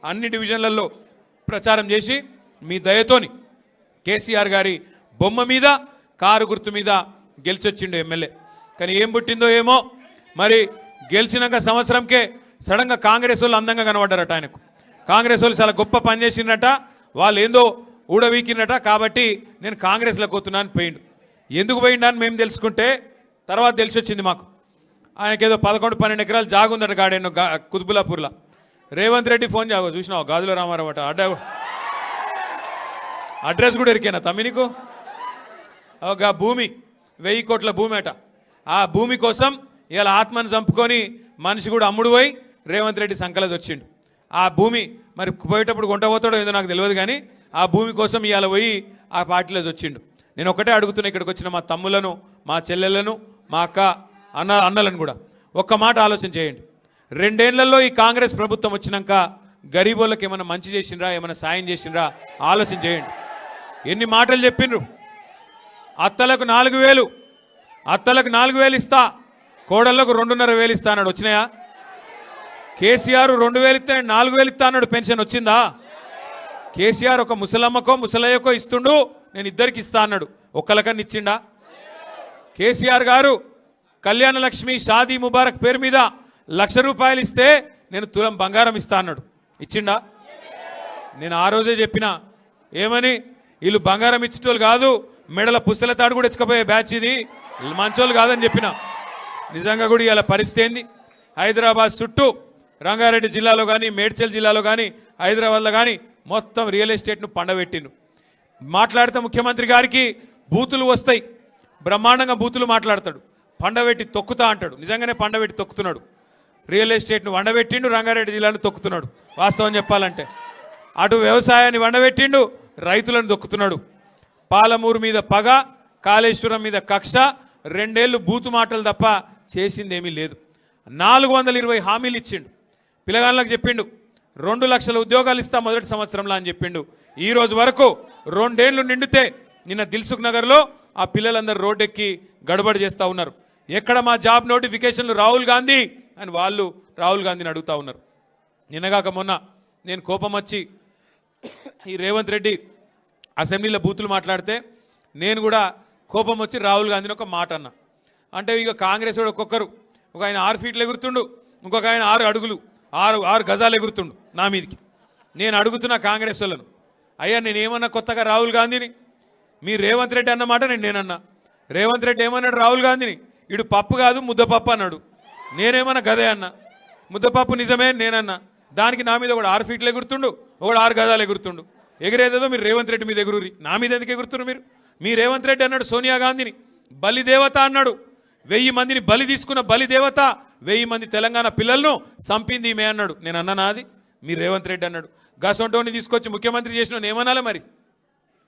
అన్ని డివిజన్లలో ప్రచారం చేసి మీ దయతోని కేసీఆర్ గారి బొమ్మ మీద కారు గుర్తు మీద గెలిచొచ్చిండు ఎమ్మెల్యే. కానీ ఏం పుట్టిందో ఏమో మరి గెలిచినాక సంవత్సరంకే సడన్గా కాంగ్రెస్ వాళ్ళు అందంగా కనబడ్డారట ఆయనకు. కాంగ్రెస్ వాళ్ళు చాలా గొప్ప పని చేసిండట, వాళ్ళు ఏందో ఊడవీకినట, కాబట్టి నేను కాంగ్రెస్లోకి పోతున్నాను పోయిండు. ఎందుకు పోయిండా అని మేము తెలుసుకుంటే తర్వాత తెలిసి వచ్చింది మాకు, ఆయనకేదో 11-12 ఎకరాలు జాగుందట గాడెన్నో కుతుబులాపూర్లో. రేవంత్ రెడ్డి ఫోన్ చూసినావు గాజుల రామారావు అట అడ్రస్ కూడా ఎరికేనా తమ్మి నీకు? ఒక భూమి 1000 కోట్ల భూమి అట. ఆ భూమి కోసం ఇలా ఆత్మను చంపుకొని మనిషి కూడా అమ్ముడు పోయి రేవంత్ రెడ్డి సంకలది వచ్చిండు. ఆ భూమి మరి పోయేటప్పుడు కొంట పోతాడో ఏదో నాకు తెలియదు, కానీ ఆ భూమి కోసం ఇవాళ పోయి ఆ పార్టీలోది వచ్చిండు. నేను ఒకటే అడుగుతున్నా ఇక్కడికి వచ్చిన మా తమ్ములను, మా చెల్లెళ్ళను, మా అక్క అన్నలను కూడా ఒక్క మాట ఆలోచన చేయండి. 2 ఏళ్లలో ఈ కాంగ్రెస్ ప్రభుత్వం వచ్చినాక గరీబోళ్ళకి ఏమైనా మంచి చేసిండ్రా, ఏమైనా సాయం చేసిండ్రా ఆలోచన చేయండి. ఎన్ని మాటలు చెప్పిండ్రు. అత్తలకు 4,000 ఇస్తా, కోడళ్లకు 2,500 ఇస్తా అన్నాడు. వచ్చినాయా? కేసీఆర్ 2,000 ఇస్తే 4,000 ఇస్తా అన్నాడు. పెన్షన్ వచ్చిందా? కేసీఆర్ ఒక ముసలమ్మకో ముసలయ్యకో ఇస్తుండు, నేను ఇద్దరికి ఇస్తా అన్నాడు. ఒక్కలకన్నా ఇచ్చిండా? కేసీఆర్ గారు కళ్యాణ లక్ష్మి షాదీ ముబారక్ పేరు మీద 1,00,000 రూపాయలు ఇస్తే నేను తులం బంగారం ఇస్తా అన్నాడు. ఇచ్చిండా? నేను ఆ రోజే చెప్పిన, ఏమని, వీళ్ళు బంగారం ఇచ్చేటోళ్ళు కాదు, మెడల పుస్తల తాడు కూడా ఇచ్చకపోయే బ్యాచ్ ఇది, మంచోళ్ళు కాదని చెప్పిన. నిజంగా కూడా ఇలా పరిస్థితి ఏంది? హైదరాబాద్ చుట్టూ రంగారెడ్డి జిల్లాలో కానీ, మేడ్చల్ జిల్లాలో కానీ, హైదరాబాద్లో కానీ మొత్తం రియల్ ఎస్టేట్ను పండబెట్టిండు. మాట్లాడితే ముఖ్యమంత్రి గారికి బూతులు వస్తాయి, బ్రహ్మాండంగా బూతులు మాట్లాడతాడు. పండబెట్టి తొక్కుతా అంటాడు. నిజంగానే పండబెట్టి తొక్కుతున్నాడు. రియల్ ఎస్టేట్ను వండబెట్టిండు, రంగారెడ్డి జిల్లాను తొక్కుతున్నాడు. వాస్తవం చెప్పాలంటే అటు వ్యవసాయాన్ని వండబెట్టిండు, రైతులను తొక్కుతున్నాడు. పాలమూరు మీద పగ, కాళేశ్వరం మీద కక్ష, 2 ఏళ్ళు బూతు మాటలు తప్ప చేసిందేమీ లేదు. 420 హామీలు ఇచ్చిండు. పిల్లగాళ్ళకి చెప్పిండు 2 లక్షల ఉద్యోగాలు ఇస్తా మొదటి సంవత్సరంలో అని చెప్పిండు. ఈ రోజు వరకు 2 ఏళ్ళు నిండితే నిన్న దిల్సుఖ్ నగర్లో ఆ పిల్లలందరూ రోడ్డెక్కి గడబడి చేస్తూ ఉన్నారు. ఎక్కడ మా జాబ్ నోటిఫికేషన్లు రాహుల్ గాంధీ అని వాళ్ళు రాహుల్ గాంధీని అడుగుతూ ఉన్నారు. నిన్నగాక మొన్న నేను కోపం వచ్చి ఈ రేవంత్ రెడ్డి అసెంబ్లీలో బూతులు మాట్లాడితే నేను కూడా కోపం వచ్చి రాహుల్ గాంధీని ఒక మాట అన్నా. అంటే ఇక కాంగ్రెస్ వాడు ఒక్కొక్కరు, ఒక ఆయన 6 ఫీట్లు ఎగురుతుండు, ఇంకొక ఆయన 6 అడుగులు 6 గజాలు ఎగురుతుండు నా మీదికి. నేను అడుగుతున్నా కాంగ్రెస్ వాళ్ళను, అయ్యా నేనేమన్నా కొత్తగా రాహుల్ గాంధీని? మీరు రేవంత్ రెడ్డి అన్నమాట నేనన్నా. రేవంత్ రెడ్డి ఏమన్నాడు రాహుల్ గాంధీని? ఇడు పప్పు కాదు ముద్దపప్పు అన్నాడు. నేనేమన్నా గదే అన్నా. ముద్దపప్పు నిజమే నేనన్నా. దానికి నా మీద ఒకడు 6 ఫీట్లు ఎగురుతుండు, ఒకడు 6 గజాలు ఎగురుతుండు. ఎగిరేదేదో మీరు రేవంత్ రెడ్డి మీద ఎగురురి, నా మీద ఎందుకు ఎగురుతున్నారు మీరు? మీ రేవంత్ రెడ్డి అన్నాడు సోనియా గాంధీని బలిదేవత అన్నాడు. 1000 మందిని బలి తీసుకున్న బలిదేవత, 1000 మంది తెలంగాణ పిల్లలను చంపింది ఈమె అన్నాడు. నేను అన్నా నాది? మీరు రేవంత్ రెడ్డి అన్నాడు. గసొంటోని తీసుకొచ్చి ముఖ్యమంత్రి చేసిన ఏమనాలి మరి?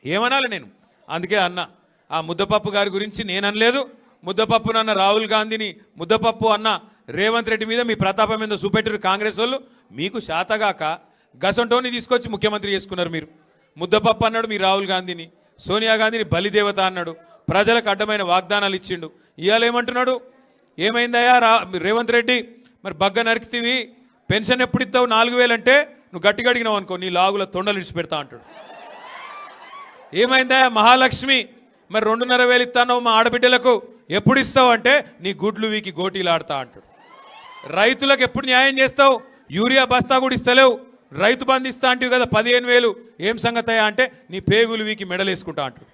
ఏమనాలి నేను? అందుకే అన్నా, ఆ ముద్దపప్పు గారి గురించి నేను అనలేదు. ముద్దపప్పునన్న రాహుల్ గాంధీని ముద్దపప్పు అన్న రేవంత్ రెడ్డి మీద మీ ప్రతాపం మీద చూపెట్టారు కాంగ్రెస్ వాళ్ళు. మీకు శాతగాక గసొంటోని తీసుకొచ్చి ముఖ్యమంత్రి చేసుకున్నారు మీరు. ముద్దపప్పు అన్నాడు మీ రాహుల్ గాంధీని, సోనియా గాంధీని బలిదేవత అన్నాడు, ప్రజలకు అడ్డమైన వాగ్దానాలు ఇచ్చిండు. ఇవాళ ఏమంటున్నాడు? ఏమైందయ్యా రేవంత్ రెడ్డి, మరి బగ్గ నరికితివి, పెన్షన్ ఎప్పుడు ఇస్తావు 4,000 అంటే నువ్వు గట్టిగా అడిగినావు అనుకో నీ లాగుల తొండలు ఇడిచిపెడతా అంటాడు. ఏమైందయ్యా మహాలక్ష్మి, మరి 2,500 ఇస్తాను మా ఆడబిడ్డలకు, ఎప్పుడు ఇస్తావు అంటే నీ గుడ్లు వీకి గోటీలు ఆడతా అంటాడు. రైతులకు ఎప్పుడు న్యాయం చేస్తావు? యూరియా బస్తా కూడా ఇస్తలేవు. రైతు బంధు ఇస్తా అంటివి కదా 15,000, ఏం సంగతయా అంటే నీ పేగులు వీకి మెడలేసుకుంటా అంటాడు.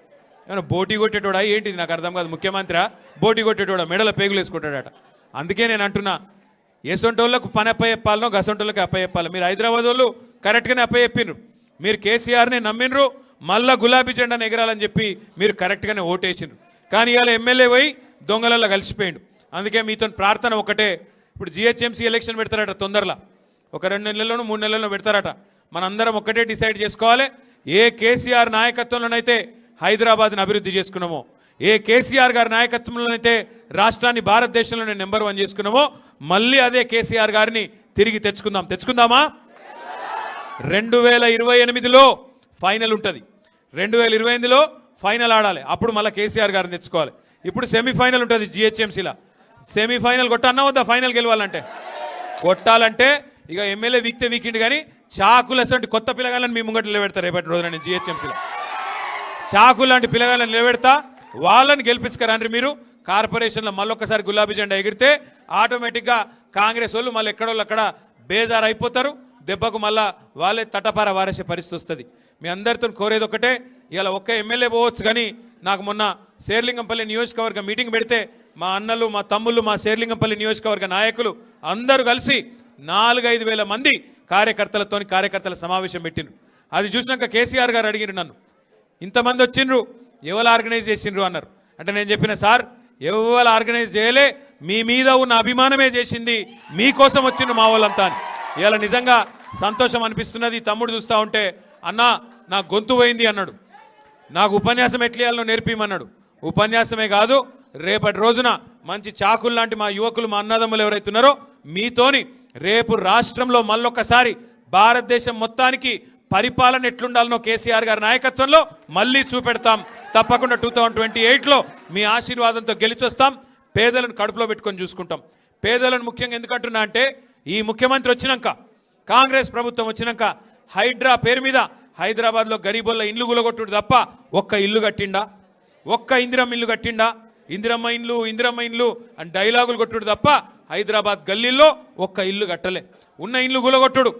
ఏమన్నా బోటీ కొట్టేటోడా ఏంటిది నాకు అర్థం కాదు. ముఖ్యమంత్రి బోటీ కొట్టేటోడా, మెడల పేగులు వేసుకుంటాడట. అందుకే నేను అంటున్నా, ఎసొంటోళ్ళకు పని అప్పచెప్పాలనో గసొంటోళ్ళకి అప్పచెప్పాలి. మీరు హైదరాబాద్ వాళ్ళు కరెక్ట్గానే అప్పచెప్పిండ్రు. మీరు కేసీఆర్ని నమ్మిండ్రు, మళ్ళా గులాబీ జెండాను ఎగరాలని చెప్పి మీరు కరెక్ట్గానే ఓటేసిండ్రు. కానీ ఇవాళ ఎమ్మెల్యే పోయి దొంగలలో కలిసిపోయిండు. అందుకే మీతో ప్రార్థన ఒకటే, ఇప్పుడు జిహెచ్ఎంసీ ఎలక్షన్ పెడతారట తొందరలో, ఒక 2 నెలల్లోనూ 3 నెలల్లో పెడతారట. మనందరం ఒక్కటే డిసైడ్ చేసుకోవాలి, ఏ కేసీఆర్ నాయకత్వంలోనైతే హైదరాబాద్ని అభివృద్ధి చేసుకున్నామో, ఏ కేసీఆర్ గారి నాయకత్వంలోనైతే రాష్ట్రాన్ని భారతదేశంలోనే నెంబర్ 1 చేసుకున్నామో, మళ్ళీ అదే కేసీఆర్ గారిని తిరిగి తెచ్చుకుందామా? 2028లో ఫైనల్ ఉంటుంది, 2028లో ఫైనల్ ఆడాలి. అప్పుడు మళ్ళీ కేసీఆర్ గారిని తెచ్చుకోవాలి. ఇప్పుడు సెమీఫైనల్ ఉంటుంది జిహెచ్ఎంసీలో. సెమీఫైనల్ కొట్టన్నా వద్దా? ఫైనల్ గెలవాలంటే కొట్టాలంటే ఇక ఎమ్మెల్యే వీక్తే వీకిండు కానీ చాకులు అసలు కొత్త పిల్లగాళ్ళని మీ ముంగట నిలబెడతారు రేపటి రోజున నేను జిహెచ్ఎంసీలో. చాకులు లాంటి పిల్లగాళ్ళని నిలబెడతా, వాళ్ళని గెలిపించుకరండి మీరు. కార్పొరేషన్లో మళ్ళొక్కసారి గులాబీ జెండా ఎగిరితే ఆటోమేటిక్గా కాంగ్రెస్ వాళ్ళు మళ్ళీ ఎక్కడోళ్ళు అక్కడ బేజారు అయిపోతారు. దెబ్బకు మళ్ళా వాళ్ళే తటపార వారేసే పరిస్థితి వస్తుంది. మీ అందరితో కోరేది ఒకటే, ఇలా ఒక్క ఎమ్మెల్యే పోవచ్చు కానీ నాకు మొన్న శేర్లింగంపల్లి నియోజకవర్గ మీటింగ్ పెడితే మా అన్నలు, మా తమ్ముళ్ళు, మా శేర్లింగంపల్లి నియోజకవర్గ నాయకులు అందరూ కలిసి 4-5 వేల మంది కార్యకర్తల సమావేశం పెట్టిండ్రు. అది చూసినాక కేసీఆర్ గారు అడిగిరు నన్ను, ఇంతమంది వచ్చిండ్రు ఎవరు ఆర్గనైజ్ చేసిండ్రు అన్నారు. అంటే నేను చెప్పిన, సార్ ఎవరు ఆర్గనైజ్ చేయలే, మీ మీద ఉన్న అభిమానమే చేసింది, మీకోసం వచ్చిండ్రు మా వాళ్ళంతా అని. ఇవాళ నిజంగా సంతోషం అనిపిస్తున్నది. తమ్ముడు చూస్తూ ఉంటే, అన్నా నా గొంతు పోయింది అన్నాడు, నాకు ఉపన్యాసం ఎట్లేయాలో నేర్పిమన్నాడు. ఉపన్యాసమే కాదు, రేపటి రోజున మంచి చాకులు లాంటి మా యువకులు, మా అన్నదమ్ములు ఎవరైతున్నారో మీతోని రేపు రాష్ట్రంలో మళ్ళొక్కసారి భారతదేశం మొత్తానికి పరిపాలన ఎట్లుండాలనో కేసీఆర్ గారి నాయకత్వంలో మళ్ళీ చూపెడతాం. తప్పకుండా 2028లో మీ ఆశీర్వాదంతో గెలిచొస్తాం. పేదలను కడుపులో పెట్టుకొని చూసుకుంటాం. పేదలను ముఖ్యంగా ఎందుకంటున్నా అంటే, ఈ ముఖ్యమంత్రి వచ్చినాక, కాంగ్రెస్ ప్రభుత్వం వచ్చినాక హైడ్రా పేరు మీద హైదరాబాద్లో గరీబోళ్ళ ఇండ్లు గులగొట్టుడు తప్ప ఒక్క ఇల్లు కట్టిండా, ఒక్క ఇందిరమ్మ ఇల్లు కట్టిండా? ఇందిరమ్మ ఇండ్లు అని డైలాగులు కొట్టుడు తప్ప హైదరాబాద్ గల్లీల్లో ఒక్క ఇల్లు కట్టలే. ఉన్న ఇండ్లు గులగొట్టుడు.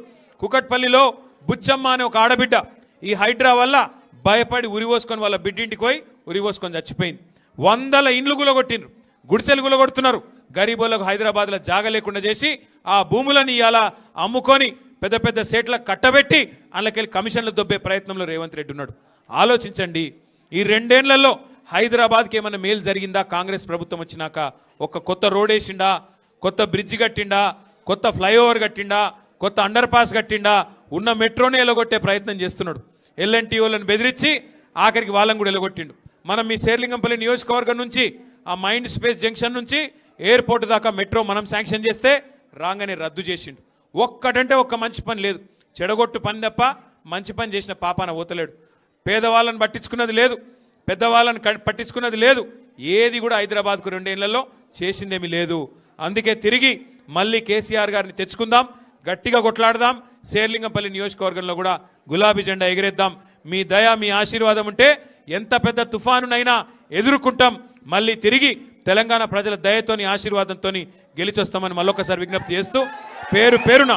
కుకట్పల్లిలో బుచ్చమ్మ అనే ఒక ఆడబిడ్డ ఈ హైడ్రా వల్ల భయపడి ఉరిపోసుకొని వాళ్ళ బిడ్డింటికి పోయి ఉరిపోసుకొని చచ్చిపోయింది. 100 ఇండ్లు గులగొట్టిండ్రు, గుడిసెలు గులగొడుతున్నారు. గరీబోళ్ళకు హైదరాబాద్లో జాగ లేకుండా చేసి ఆ భూములని ఇలా అమ్ముకొని పెద్ద పెద్ద సేట్లకు కట్టబెట్టి అందులోకెళ్ళి కమిషన్లు దొబ్బే ప్రయత్నంలో రేవంత్ రెడ్డి ఉన్నాడు. ఆలోచించండి, ఈ 2 ఏళ్లలో హైదరాబాద్కి ఏమైనా మేలు జరిగిందా? కాంగ్రెస్ ప్రభుత్వం వచ్చినాక ఒక కొత్త రోడ్ వేసిండా, కొత్త బ్రిడ్జ్ కట్టిండా, కొత్త ఫ్లైఓవర్ కట్టిండా, కొత్త అండర్ పాస్ కట్టిండా? ఉన్న మెట్రోని ఎలగొట్టే ప్రయత్నం చేస్తున్నాడు. ఎల్ఎన్టీ వాళ్ళని బెదిరించి ఆఖరికి వాళ్ళని కూడా ఎలగొట్టిండు. మనం మీ శేర్లింగంపల్లి నియోజకవర్గం నుంచి ఆ మైండ్ స్పేస్ జంక్షన్ నుంచి ఎయిర్పోర్ట్ దాకా మెట్రో మనం శాంక్షన్ చేస్తే రాగానే రద్దు చేసిండు. ఒక్కటంటే ఒక్క మంచి పని లేదు, చెడగొట్టు పని తప్ప మంచి పని చేసిన పాపాన పోతలేడు. పేదవాళ్ళని పట్టించుకున్నది లేదు, పెద్దవాళ్ళని పట్టించుకున్నది లేదు. ఏది కూడా హైదరాబాద్కు 2 ఏళ్లలో చేసిందేమీ లేదు. అందుకే తిరిగి మళ్ళీ కేసీఆర్ గారిని తెచ్చుకుందాం, గట్టిగా కొట్లాడదాం. శేర్లింగంపల్లి నియోజకవర్గంలో కూడా గులాబీ జెండా ఎగిరేద్దాం. మీ దయ, మీ ఆశీర్వాదం ఉంటే ఎంత పెద్ద తుఫానునైనా ఎదుర్కొంటాం. మళ్ళీ తిరిగి తెలంగాణ ప్రజల దయతోని, ఆశీర్వాదంతో గెలిచొస్తామని మళ్ళొకసారి విజ్ఞప్తి చేస్తూ, పేరున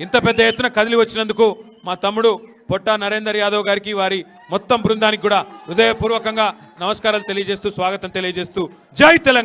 ఇంత పెద్ద ఎత్తున కదిలి వచ్చినందుకు మా తమ్ముడు పొట్టా నరేందర్ యాదవ్ గారికి, వారి మొత్తం బృందానికి కూడా హృదయపూర్వకంగా నమస్కారాలు తెలియజేస్తూ, స్వాగతం తెలియజేస్తూ, జై తెలంగాణ.